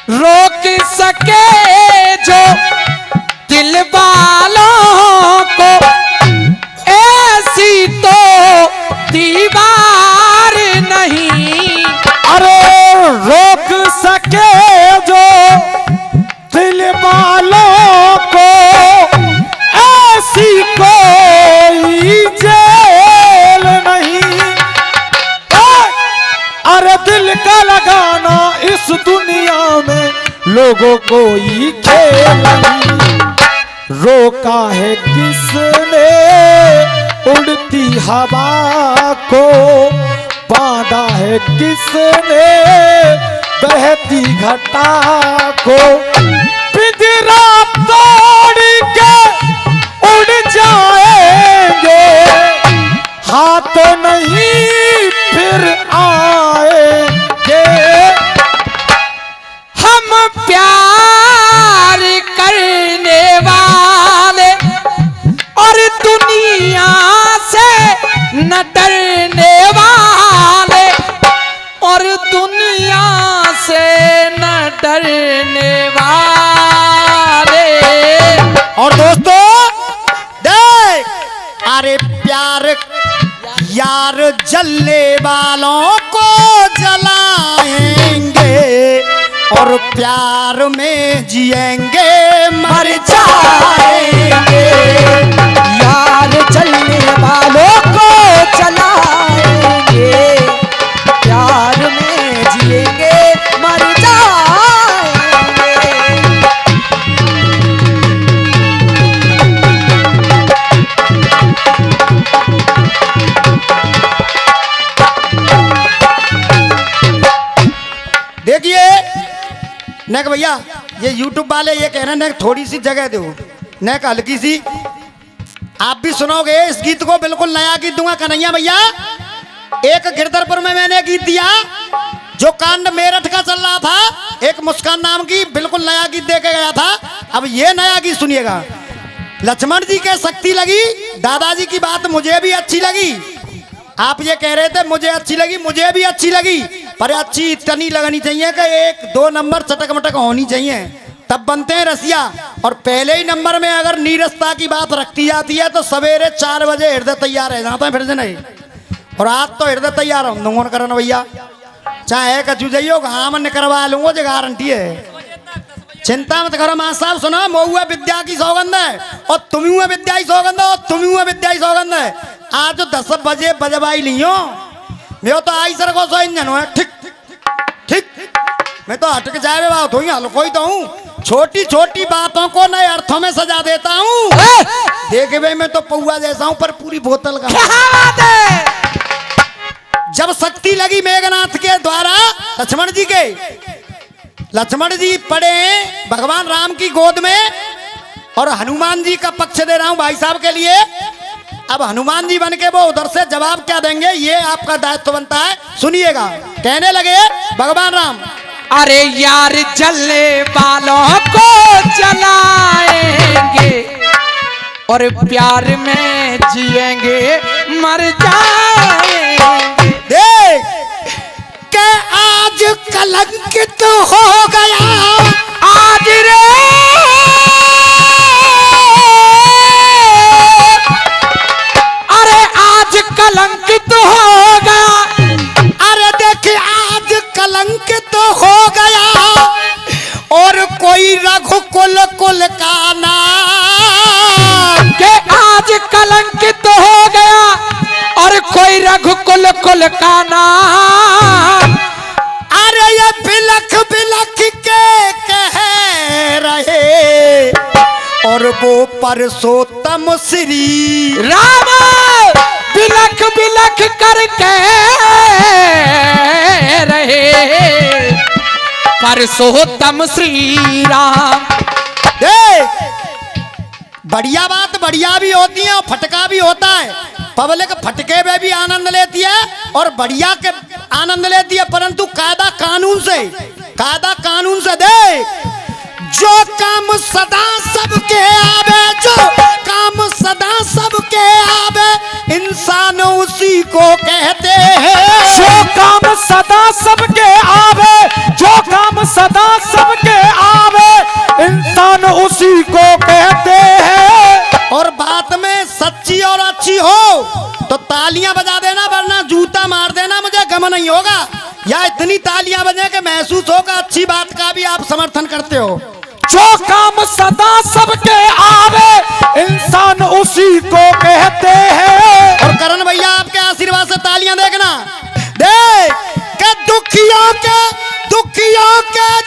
रोक सके जो दिल वालों को, ऐसी तो दीवार नहीं। अरे रोक सके जो दिल वालों को, ऐसी कोई जेल नहीं। अरे दिल का लगाना इस दुनिया में लोगों को ही खेल नहीं। रोका है किसने उड़ती हवा को, बांधा है किसने बहती घटा को। पिंजरा तोड़ के उड़ जाएंगे, हाथ नहीं फिर आएंगे। हम प्यार करने वाले और दुनिया से न डरने वाले, और दुनिया से न डरने वाले। और दोस्तों देख, अरे प्यार यार जलने वालों को जलाएंगे, और प्यार में जिएंगे मर जाएंगे। यार जलने वालों को जलाएंगे, प्यार में जिएंगे मर जाएंगे। देखिए नेक भैया, ये YouTube वाले ये कह रहे हैं थोड़ी सी जगह दो, नेक हल्की सी। आप भी सुनोगे इस गीत को, बिल्कुल नया गीत दूंगा कन्हैया भैया। एक गिरधरपुर में मैंने गीत दिया जो कांड मेरठ का चल रहा था, एक मुस्कान नाम की, बिल्कुल नया गीत दे के गया था। अब ये नया गीत सुनिएगा। लक्ष्मण जी के शक्ति लगी, दादाजी की बात मुझे भी अच्छी लगी। आप ये कह रहे थे मुझे अच्छी लगी, मुझे भी अच्छी लगी, पर अच्छी इतनी लगनी चाहिए कि 1-2 नंबर चटक मटक होनी चाहिए, तब बनते हैं रसिया। और पहले ही नंबर में अगर नीरसता की बात रखती जाती है तो सवेरे 4 बजे हृदय तैयार रह जाता है फिर से नहीं। और आज तो हृदय तैयार हम दूंगा करना भैया, चाहे कचू जाइयो घाम निकलवा लूंगा, जो गारंटी है। चिंता मत करो मां साहब, सुनो महुआ विद्या की सौगंध है, और तुम हुआ विद्या की सौगंध है, और तुम हुआ विद्या की सौगंध है। आज 10 बजे बजवाई लियो, मैं तो आई सर को सो इंजन हो ठीक ठीक, मैं तो हटक जाए बात हुई हाल कोई तो हूँ। छोटी छोटी बातों को नए अर्थों में सजा देता हूँ। देखे भाई मैं तो पौआ जैसा हूँ पर पूरी बोतल का। जब शक्ति लगी मेघनाथ के द्वारा लक्ष्मण जी के, लक्ष्मण जी पड़े भगवान राम की गोद में, और हनुमान जी का पक्ष दे रहा हूं भाई साहब के लिए। अब हनुमान जी बन के वो उधर से जवाब क्या देंगे, ये आपका दायित्व बनता है, सुनिएगा। कहने लगे भगवान राम, अरे यार जलने वालों को जलाएंगे, और प्यार में जिएंगे मर जाएंगे। देख के आज कलंकित हो गया, आज रे अरे आज कलंकित हो गया, अरे देख आज कलंकित हो गया, और कोई रघुकुल कुल का नाम, के आज कलंकित हो गया, और कोई रघुकुल कुल का नाम। अरे ये बिलख बिलख के कह रहे, और वो परसोत्तम श्री राम बिलख बिलख करके रहे, परसोत्तम श्री राम। देख बढ़िया बात बढ़िया भी होती है और फटका भी होता है। पब्लिक फटके में भी आनंद लेती है और बढ़िया के आनंद लेती है, परंतु कायदा कानून से दे। जो काम सदा सबके आवे, जो काम सदा सबके आवे, इंसान उसी को कहते हैं। जो काम सदा सबके आवे, जो काम सदा सबके होगा या इतनी तालियां बजे कि महसूस होगा अच्छी बात का भी आप समर्थन करते हो। जो काम सदा सबके आवे इंसान उसी को कहते हैं। और करण भैया आपके आशीर्वाद से तालियां देखना देख के दुखियों के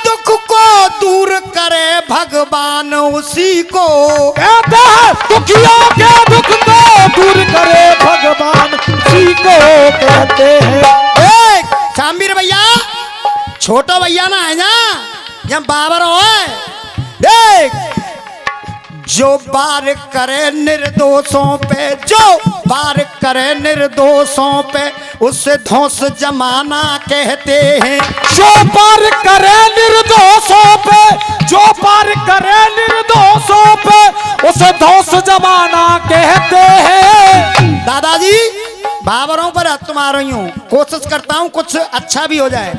दुख को दूर करे भगवान उसी को कहते हैं दुखियों के दुख को दूर करे भगवान उसी को कहते हैं। देख शामवीर भैया छोटो भैया ना है ना ये बाबर हो देख जो बार करे निर्दोषों पे, जो बार करे निर्दोषों पे उसे ध्वंस जमाना कहते हैं। जो पार करे निर्दोषों पे, जो पार करे निर्दोषों पे उसे ध्वंस जमाना कहते हैं। दादाजी बाबरों पर हाथ मार रही हूँ, कोशिश करता हूँ कुछ अच्छा भी हो जाए।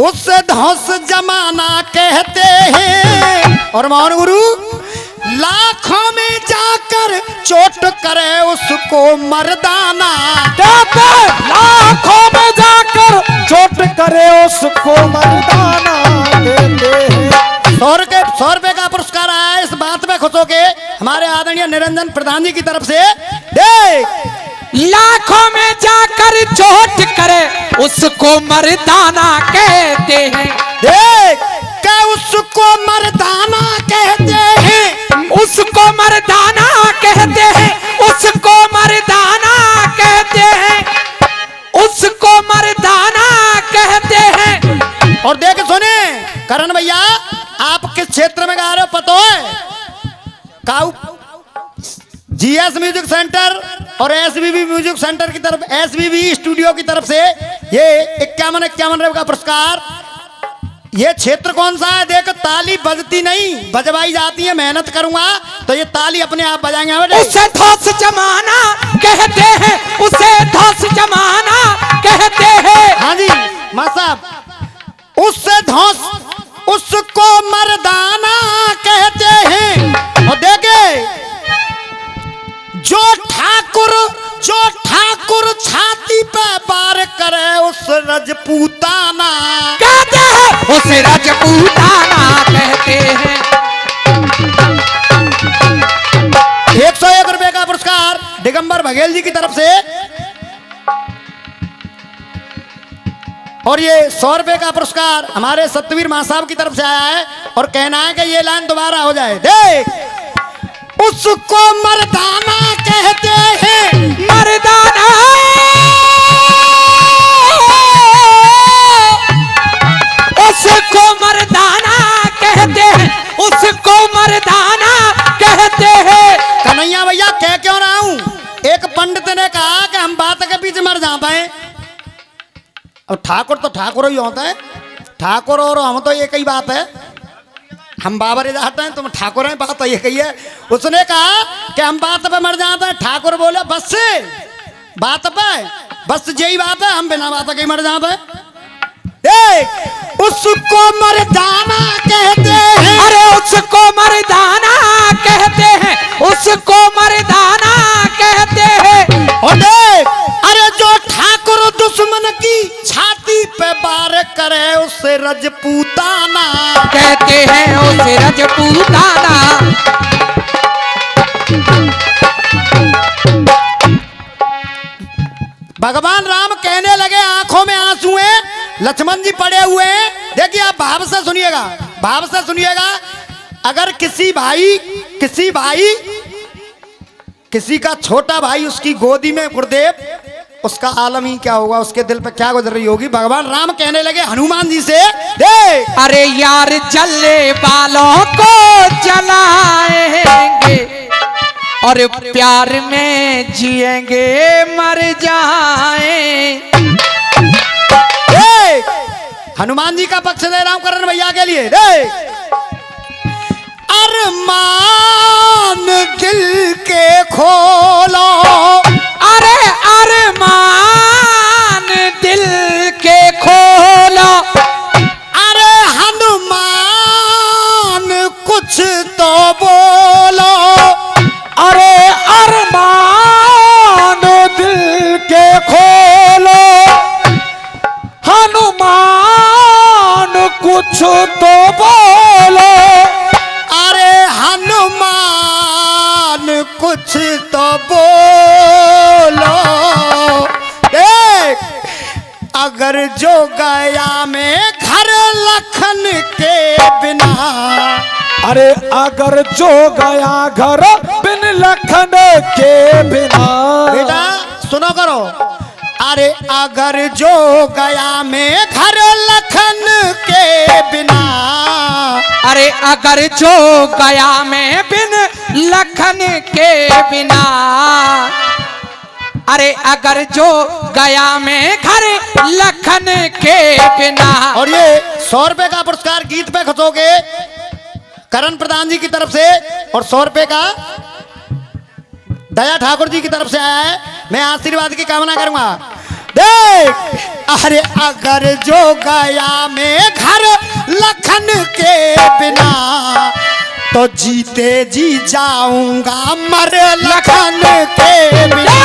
उससे ध्वंस जमाना कहते हैं। और मौन गुरु लाखों में जाकर चोट करे उसको मर्दाना कहते लाखों में जाकर चोट करे उसको मर्दाना कहते हैं। 100 रुपए का पुरस्कार आया है। इस बात में खुश हो के हमारे आदरणीय निरंजन प्रधान जी की तरफ से देख लाखों में जाकर चोट करे उसको मर्दाना कहते हैं। देख के उसको मर्दाना कहते हैं, उसको मर्दाना कहते हैं, उसको मर्दाना कहते हैं, उसको मर्दाना कहते हैं। और देख सुने करण भैया आप किस क्षेत्र में गा रहे हो पता है? काऊ जीएस म्यूजिक सेंटर और एसबीबी म्यूजिक सेंटर की तरफ, एसबीबी स्टूडियो की तरफ से ये 51 रुपए का पुरस्कार। ये क्षेत्र कौन सा है? देख ताली बजती नहीं बजवाई जाती है। मेहनत करूंगा तो ये ताली अपने आप बजाएंगे बेटे। उसे धौस जमाना कहते हैं, उसे धौस जमाना कहते हैं। हाँ जी मां साहब उससे धौस उसको मर्दाना कहते हैं। और देखे जो ठाकुर छाती पे बार करे उस रजपूताना कहते हैं, उसे राजपूताना कहते हैं। 101 रुपए का पुरस्कार दिगंबर बघेल जी की तरफ से। और ये 100 रुपए का पुरस्कार हमारे सतवीर मां साहब की तरफ से आया है। और कहना है कि ये लाइन दोबारा हो जाए। देख उसको मर्दाना कहते हैं, मर्दाना उसको मर्दाना कहते हैं, उसको मर्दाना कहते हैं। कन्हैया भैया कह क्यों रहा हूं? एक पंडित ने कहा कि हम बात के पीछे मर जाते हैं। अब ठाकुर तो ठाकुर ही होता है, ठाकुर और हम तो एक ही बात है। हम बाबर जाते हैं तुम ठाकुर हैं, बात तो ये कही है। उसने कहा कि हम बात पे मर जाते हैं। ठाकुर बोले बस से बात पे, बस यही बात है, हम बिना बात के ही मर जाते हैं। देख उसको मर्दाना कहते हैं। अरे उसको मर्दाना कहते हैं, उसको मर्दाना कहते हैं। और देख अरे जो ठाकुर दुश्मन की छाती पे बार करे उसे रजपूताना कहते हैं, उसे राजपूताना। भगवान राम कहने लगे आंखों में आंसू हैं, लक्ष्मण जी पड़े हुए हैं। देखिए आप भाव से सुनिएगा, भाव से सुनिएगा। अगर किसी किसी का छोटा भाई उसकी गोदी में गुरुदेव, उसका आलम ही क्या होगा, उसके दिल पे क्या गुजर रही होगी। भगवान राम कहने लगे हनुमान जी से देख अरे यार जलने वालों को जलाएंगे और प्यार में जिएंगे मर जाएं। हनुमान जी का पक्ष दे रहा हूं करण भैया के लिए। देख अरमान दिल के खोलो, अरे अरमान दिल के खोलो, अरे हनुमान कुछ तो बोलो, अरे अरमान दिल के खोलो, कुछ तो बोलो। अरे हनुमान कुछ तो बोलो। देख अगर जो गया में घर लखन के बिना। अरे अगर जो गया घर बिन लखन के बिना। बेटा सुनो करो। अरे अगर जो गया में घर लखन के बिना। अरे अगर जो गया में बिन लखन के बिना। अरे अगर जो गया में घर लखन के बिना। और ये 100 रुपए का पुरस्कार गीत पे खसोगे करण प्रधान जी की तरफ से, और 100 रुपए का दया ठाकुर जी की तरफ से आया है। मैं आशीर्वाद की कामना करूंगा। देख अरे अगर जो गया में घर लखन के बिना। तो जीते जी जाऊंगा मर लखन के बिना।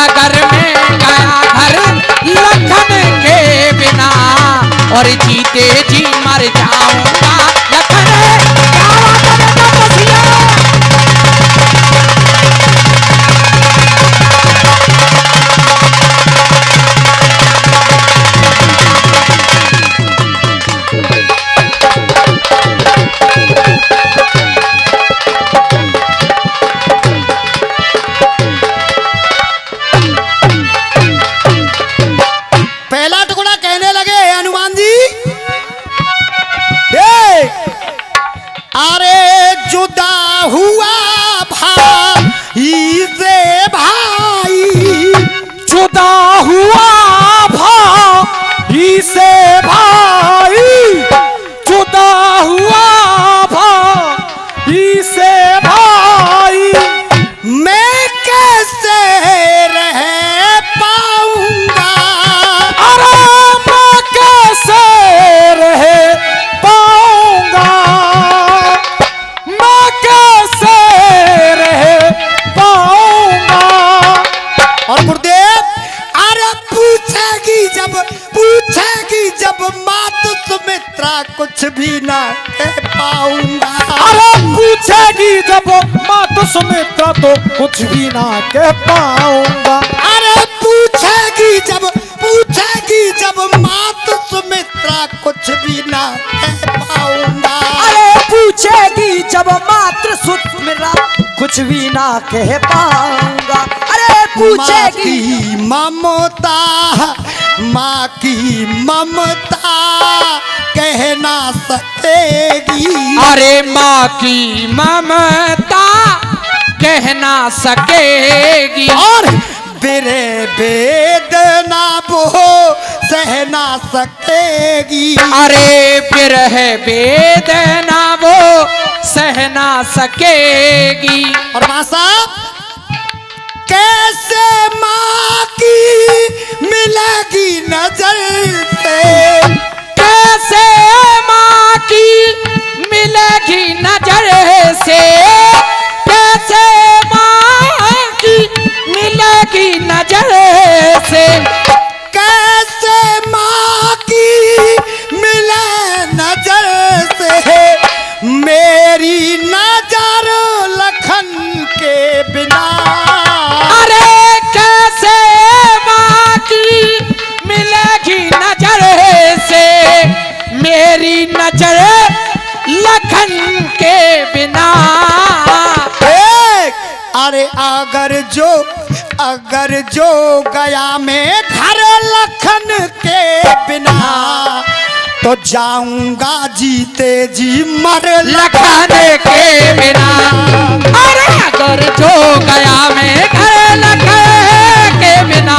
अगर मैं गया घर लखन के बिना और जीते जी मर जाऊंगा लखन। क्या बात है बेटा बसिया। पहला टुकड़ा कहने लगे हनुमान जी। देख अरे जुदा हुआ भाई से भाई। जुदा हुआ भाई से भाई। जुदा हुआ भाई से भाई। मैं कैसे रह पाऊंगा। अरे मैं कैसे रह पाऊंगा। मैं कैसे रह पाऊंगा। और गुरुदेव अरे पूछेगी जब मात सुमित्रा कुछ भी ना कह पाऊंगा। अरे पूछेगी जब मात सुमित्रा तो कुछ भी ना कह पाऊंगा। अरे पूछेगी जब मात सुमित्रा कुछ भी ना कह पाऊंगा। अरे पूछेगी जब मात्र सुमित्रा कुछ भी ना कह पाऊंगा। अरे पूछेगी माँ की ममता कह ना सकेगी। अरे माँ की ममता कह ना सकेगी। और बिरे वेदना वो सह ना सकेगी। अरे बिरह वेदना वो सह ना सकेगी। और माँ साहब कैसे माँ की मिलेगी नजर से। कैसे माँ की मिलेगी नजर से। कैसे माँ की मिलेगी नजर से। कैसे माँ की मिले नजर से। मेरी नजर लखन के बिना। अरे कैसे माँ की मिलेगी नजर से। मेरी नजर लखन के बिना। अरे अगर जो गया में घर लखन के बिना। तो जाऊंगा जीते जी मर लखन के बिना। अरे अगर जो गया मैं घर लखन के बिना।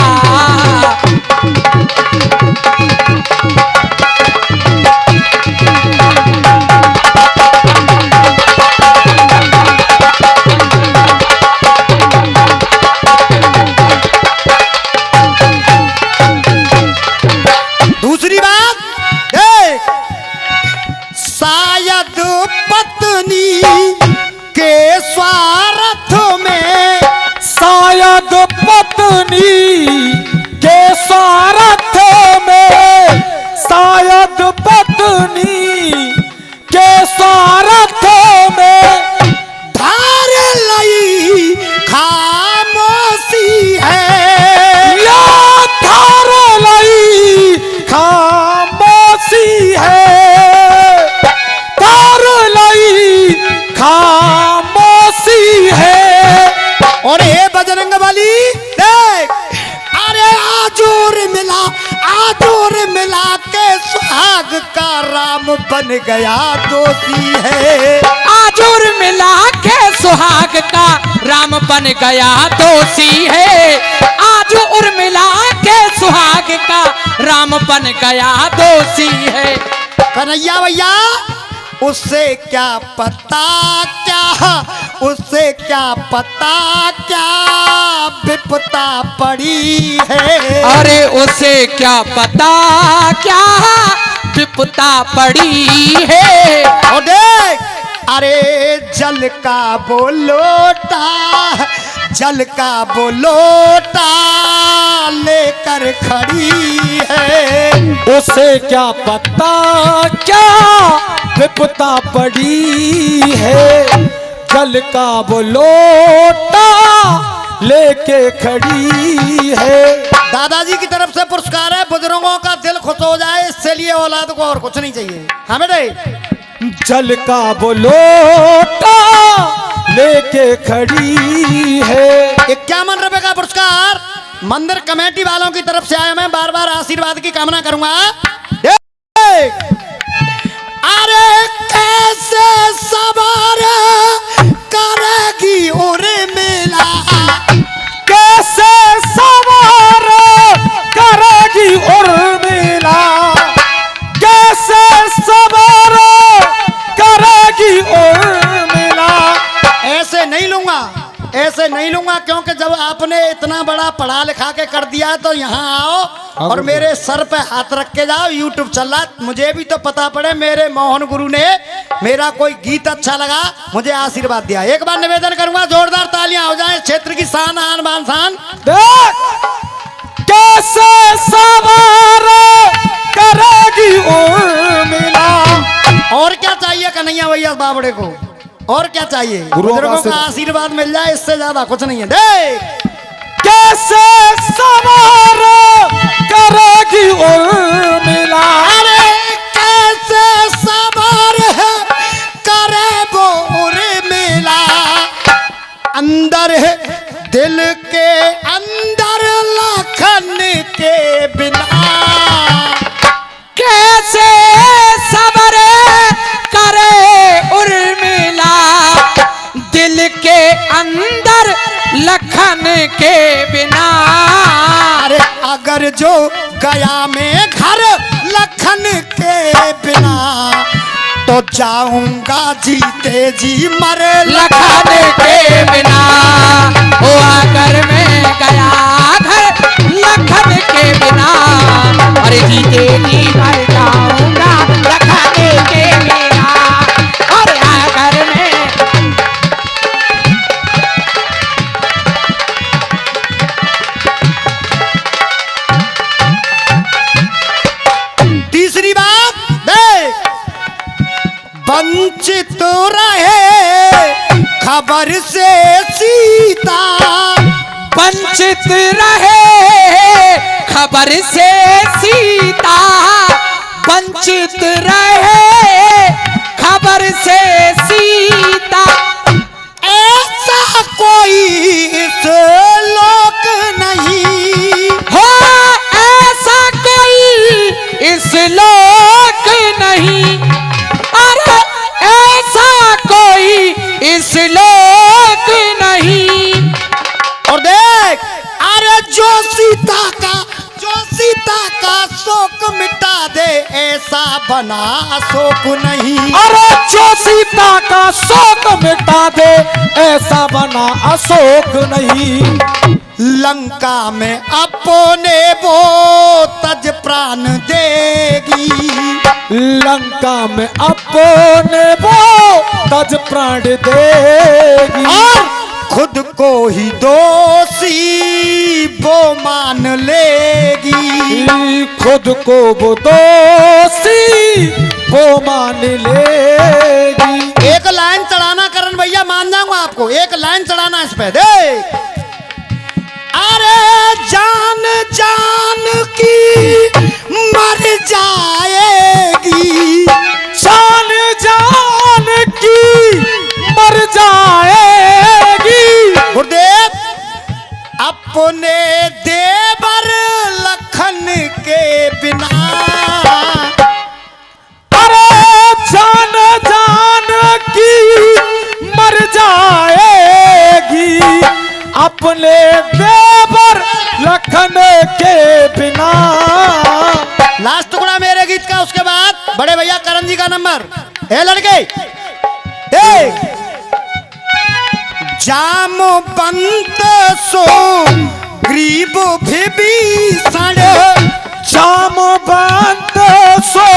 दूसरी बात शायद पत्नी के स्वार्थ में। शायद पत्नी के स्वार्थ में। शायद और हे बजरंग बली देख, अरे आजूर मिला के सुहाग का राम बन गया दोषी है। आजूर मिला के सुहाग का राम बन गया दोषी है। आजूर मिला के सुहाग का राम बन गया दोषी है। कन्हैया भैया उससे क्या पता क्या विपता पड़ी है। अरे उसे क्या पता क्या विपता पड़ी है। और देख, अरे जल का बोलोटा लेकर खड़ी है। उसे क्या पता क्या विपता पड़ी है। जल का वो लोटा लेके खड़ी है। दादाजी की तरफ से पुरस्कार है, बुजुर्गों का दिल खुश हो जाए, इससे लिए औलाद को और कुछ नहीं चाहिए। हाँ बेटे, जल का वो लोटा लेके खड़ी है। 51 रुपए का पुरस्कार मंदिर कमेटी वालों की तरफ से आया। मैं बार बार आशीर्वाद की कामना करूंगा। अरे कैसे सवार करेगी उर्मिला, कैसे सवार करेगी उर्मिला, कैसे सवार करेगी उर्मिला। ऐसे नहीं लूंगा क्योंकि जब आपने इतना बड़ा पढ़ा लिखा के कर दिया तो यहाँ आओ और मेरे सर पे हाथ रख के जाओ। यूट्यूब चल रहा, मुझे भी तो पता पड़े मेरे मोहन गुरु ने मेरा कोई गीत अच्छा लगा, मुझे आशीर्वाद दिया। एक बार निवेदन करूंगा, जोरदार तालियां हो जाए, क्षेत्र की शान आन बान शान। कैसे सवार करेगी उर्मिला। और क्या चाहिए कन्हैया भैया बाबड़े को, और क्या चाहिए? बुजुर्गों का आशीर्वाद मिल जाए, इससे ज्यादा कुछ नहीं है। देख, कैसे सवार करेगी उर्मिला। अरे कैसे सवार है करे वो उर्मिला, अंदर है दिल के अंदर लखन के बिना। कैसे सबर करे उर्मिला, दिल के अंदर लखन के बिना। अरे अगर जो गया में घर लखन के बिना, तो जाऊंगा जीते जी मरे लखन के बिना। ओ अगर मैं गया घर लखन के बिना, अरे जीते जी मर जाऊंगा लखन के बिना। और अगर मैं तीसरी बात देख, वंचित रहे खबर से सीता, वंचित रहे खबर से सीता, वंचित रहे खबर से सीता। ऐसा कोई इस लोक नहीं हो, ऐसा कोई इस लोक नहीं। अरे ऐसा कोई इस लोक नहीं। और देख, अरे जो सीता का शोक मिटा दे, ऐसा बना शोक नहीं। अरे जो सीता का शोक मिटा दे, ऐसा बना अशोक नहीं। लंका में अपने वो तज प्राण देगी, लंका में अपने वो तज प्राण देगी। और खुद को ही दोषी वो मान लेगी, खुद को वो दोषी वो मान लेगी। एक लाइन चढ़ाना करण भैया, मान जाऊंगा आपको, एक लाइन चढ़ाना इस पे। देख, अरे जान जान की मर जाएगी, जान जान की मर जाएगी। गुरुदेव मर जाएगी अपने देवर लखन के बिना। लास्ट टुकड़ा मेरे गीत का, उसके बाद बड़े भैया करण जी का नंबर। ए लड़के, ए जाम बंत सो ग्रीब विभीषण, जाम बंत सो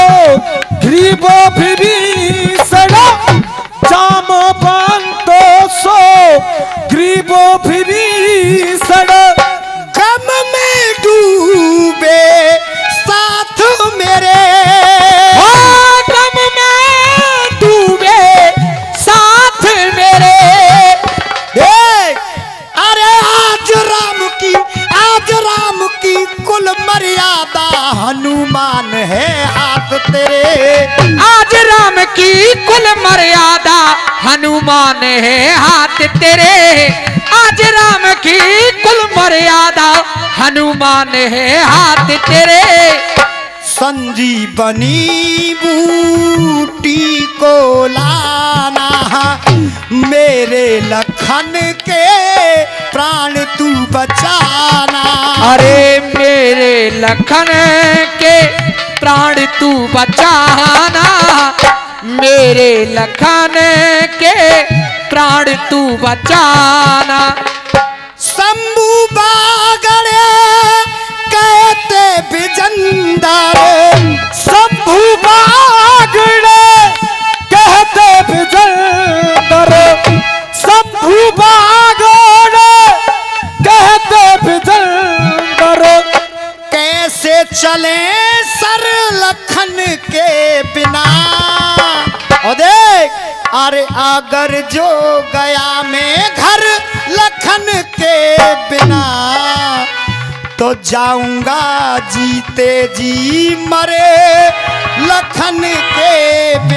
ग्रीब विभीषण, जाम बंत सो ग्रीब विभीषण। गम में डूबे साथ मेरे, गम में डूबे साथ मेरे। अरे आज राम की कुल मर्यादा हनुमान है हाथ तेरे। आज राम की कुल मर्यादा हनुमान है हाथ तेरे। आज राम की कुल मर्यादा हनुमान है हाथ तेरे। संजीवनी बूटी को लाना, मेरे लखन के प्राण तू बचाना। अरे मेरे लखन के प्राण तू बचाना, मेरे लखन के प्राण तू बचाना। शंभू बागड़े कहते विजंदर, शंभू बागड़े कहते विजंदर, शंभू बागड़े कहते विजंदर। कैसे चले सर लखन के बिना। और देख, अरे अगर जो गया मैं घर लखन के बिना, तो जाऊंगा जीते जी मरे लखन के बिना।